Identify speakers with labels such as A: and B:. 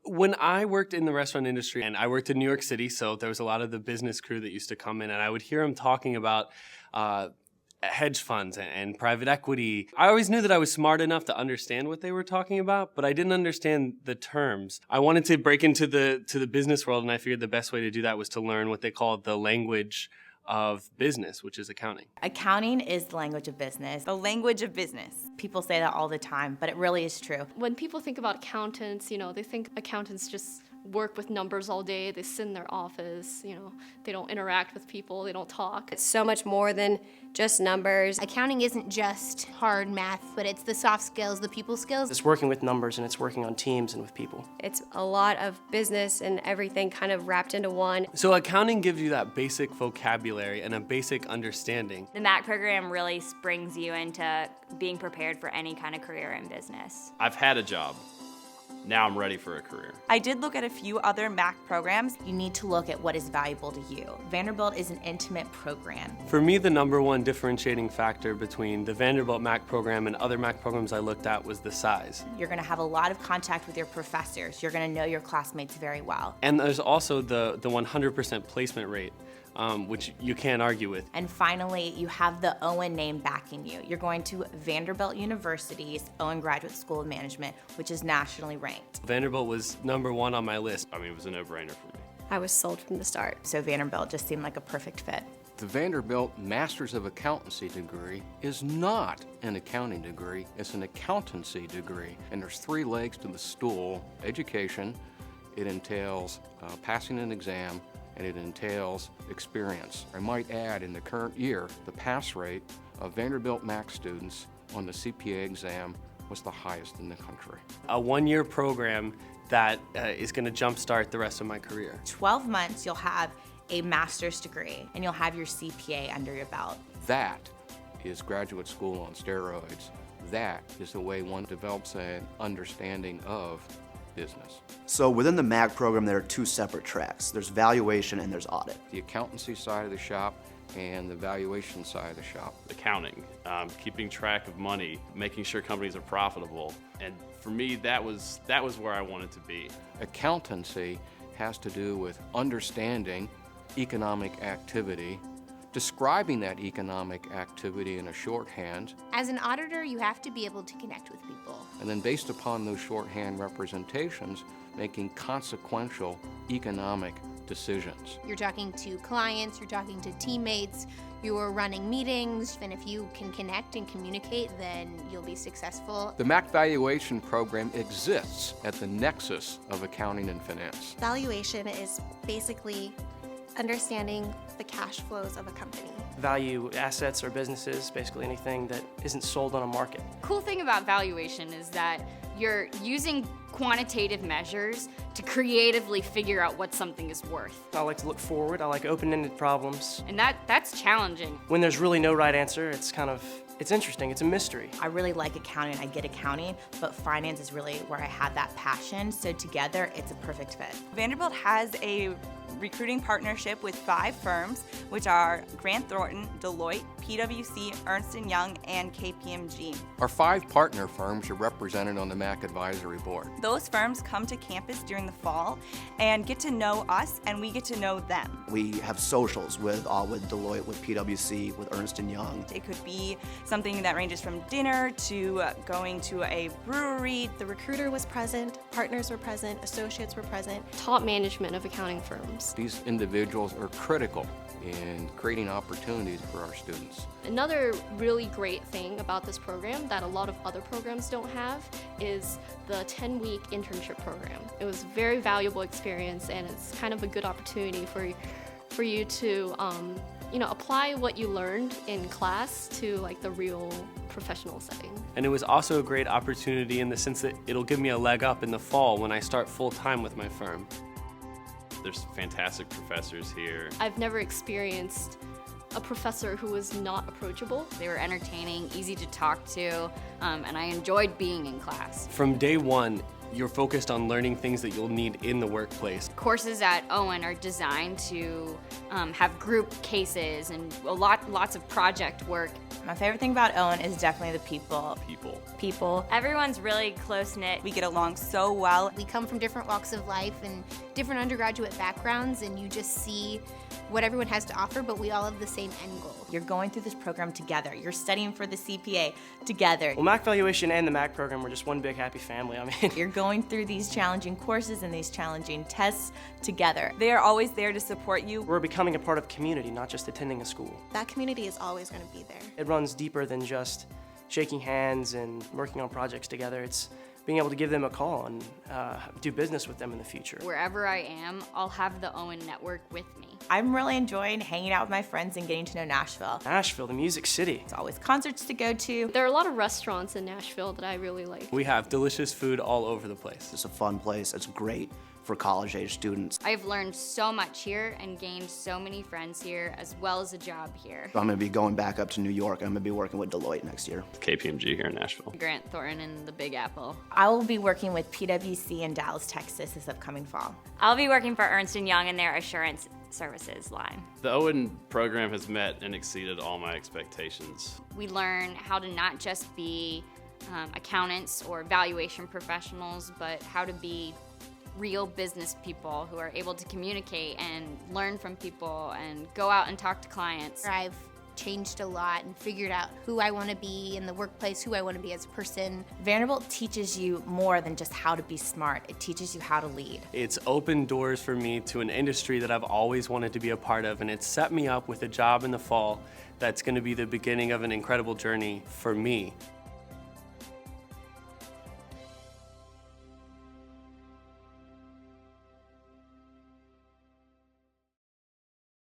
A: When I worked in the restaurant industry, and I worked in New York City, so there was a lot of the business crew that used to come in, and I would hear them talking about hedge funds and private equity. I always knew that I was smart enough to understand what they were talking about, but I didn't understand the terms. I wanted to break into the business world, and I figured the best way to do that was to learn what they call the language of business, which is accounting.
B: Accounting is the language of business.
C: The language of business.
B: People say that all the time, but it really is true.
D: When people think about accountants, they think accountants just work with numbers all day. They sit in their office, they don't interact with people, they don't talk.
E: It's so much more than just numbers.
F: Accounting isn't just hard math, but it's the soft skills, the people skills.
G: It's working with numbers and it's working on teams and with people.
E: It's a lot of business and everything kind of wrapped into one.
A: So accounting gives you that basic vocabulary and a basic understanding.
H: The MACC program really springs you into being prepared for any kind of career in business.
I: I've had a job. Now I'm ready for a career.
C: I did look at a few other MACC programs.
B: You need to look at what is valuable to you. Vanderbilt is an intimate program.
A: For me, the number one differentiating factor between the Vanderbilt MACC program and other MACC programs I looked at was the size.
B: You're going to have a lot of contact with your professors. You're going to know your classmates very well.
A: And there's also the 100% placement rate, which you can't argue with.
B: And finally, you have the Owen name backing you. You're going to Vanderbilt University's Owen Graduate School of Management, which is nationally ranked.
A: Vanderbilt was number one on my list.
I: I mean, it was a no-brainer for me.
E: I was sold from the start.
B: So Vanderbilt just seemed like a perfect fit.
J: The Vanderbilt Masters of Accountancy degree is not an accounting degree, it's an accountancy degree. And there's three legs to the stool: education, it entails passing an exam, and it entails experience. I might add, in the current year, the pass rate of Vanderbilt MACC students on the CPA exam was the highest in the country.
A: A one-year program that is going to jumpstart the rest of my career.
B: 12 months, you'll have a master's degree, and you'll have your CPA under your belt.
J: That is graduate school on steroids. That is the way one develops an understanding of business.
K: So within the MACC program, there are two separate tracks. There's valuation and there's audit.
J: The accountancy side of the shop and the valuation side of the shop.
I: Accounting, keeping track of money, making sure companies are profitable. And for me, that was where I wanted to be.
J: Accountancy has to do with understanding economic activity, describing that economic activity in a shorthand.
F: As an auditor, you have to be able to connect with people.
J: And then based upon those shorthand representations, making consequential economic decisions.
F: You're talking to clients, you're talking to teammates, you're running meetings, and if you can connect and communicate, then you'll be successful.
J: The MACC valuation program exists at the nexus of accounting and finance.
L: Valuation is basically understanding the cash flows of a company.
G: Value assets or businesses, basically anything that isn't sold on a market.
H: Cool thing about valuation is that you're using quantitative measures to creatively figure out what something is worth.
G: I like to look forward. I like open-ended problems.
H: And that's challenging.
G: When there's really no right answer, it's interesting. It's a mystery.
B: I really like accounting. I get accounting, but finance is really where I had that passion. So together, it's a perfect fit.
C: Vanderbilt has a recruiting partnership with 5 firms, which are Grant Thornton, Deloitte, PwC, Ernst & Young, and KPMG.
J: Our 5 partner firms are represented on the MACC Advisory Board.
C: Those firms come to campus during the fall and get to know us, and we get to know them.
K: We have socials with Deloitte, with PwC, with Ernst & Young.
C: It could be something that ranges from dinner to going to a brewery.
L: The recruiter was present, partners were present, associates were present.
D: Top management of accounting firms.
J: These individuals are critical in creating opportunities for our students.
D: Another really great thing about this program that a lot of other programs don't have is the 10-week internship program. It was a very valuable experience, and it's kind of a good opportunity for you to apply what you learned in class to like the real professional setting.
A: And it was also a great opportunity in the sense that it'll give me a leg up in the fall when I start full-time with my firm.
I: There's fantastic professors here.
D: I've never experienced a professor who was not approachable.
H: They were entertaining, easy to talk to, and I enjoyed being in class.
A: From day one, You're focused on learning things that you'll need in the workplace.
H: Courses at Owen are designed to have group cases and lots of project work.
B: My favorite thing about Owen is definitely the people. People.
C: Everyone's really close-knit. We get along so well.
F: We come from different walks of life and different undergraduate backgrounds, and you just see what everyone has to offer, but we all have the same end goal.
B: You're going through this program together. You're studying for the CPA together.
G: Well, MACC Valuation and the MACC program were just one big happy family. I mean,
B: You're going through these challenging courses and these challenging tests together.
C: They are always there to support you.
G: we're becoming a part of community, not just attending a school.
L: That community is always going to be there.
G: It runs deeper than just shaking hands and working on projects together. It's being able to give them a call and do business with them in the future.
H: Wherever I am, I'll have the Owen network with me.
B: I'm really enjoying hanging out with my friends and getting to know Nashville.
G: Nashville, the Music City.
B: There's always concerts to go to.
D: There are a lot of restaurants in Nashville that I really like.
A: We have delicious food all over the place.
K: It's a fun place. It's great for college-age students.
H: I've learned so much here and gained so many friends here, as well as a job here.
K: I'm going to be going back up to New York. I'm going to be working with Deloitte next year.
I: KPMG here in Nashville.
H: Grant Thornton and the Big Apple.
B: I will be working with PwC in Dallas, Texas this upcoming fall.
C: I'll be working for Ernst & Young in their assurance services line.
I: The Owen program has met and exceeded all my expectations.
H: We learn how to not just be accountants or valuation professionals, but how to be real business people who are able to communicate and learn from people and go out and talk to clients.
F: I've changed a lot and figured out who I want to be in the workplace, who I want to be as a person.
B: Vanderbilt teaches you more than just how to be smart. It teaches you how to lead.
A: It's opened doors for me to an industry that I've always wanted to be a part of, and it's set me up with a job in the fall that's going to be the beginning of an incredible journey for me.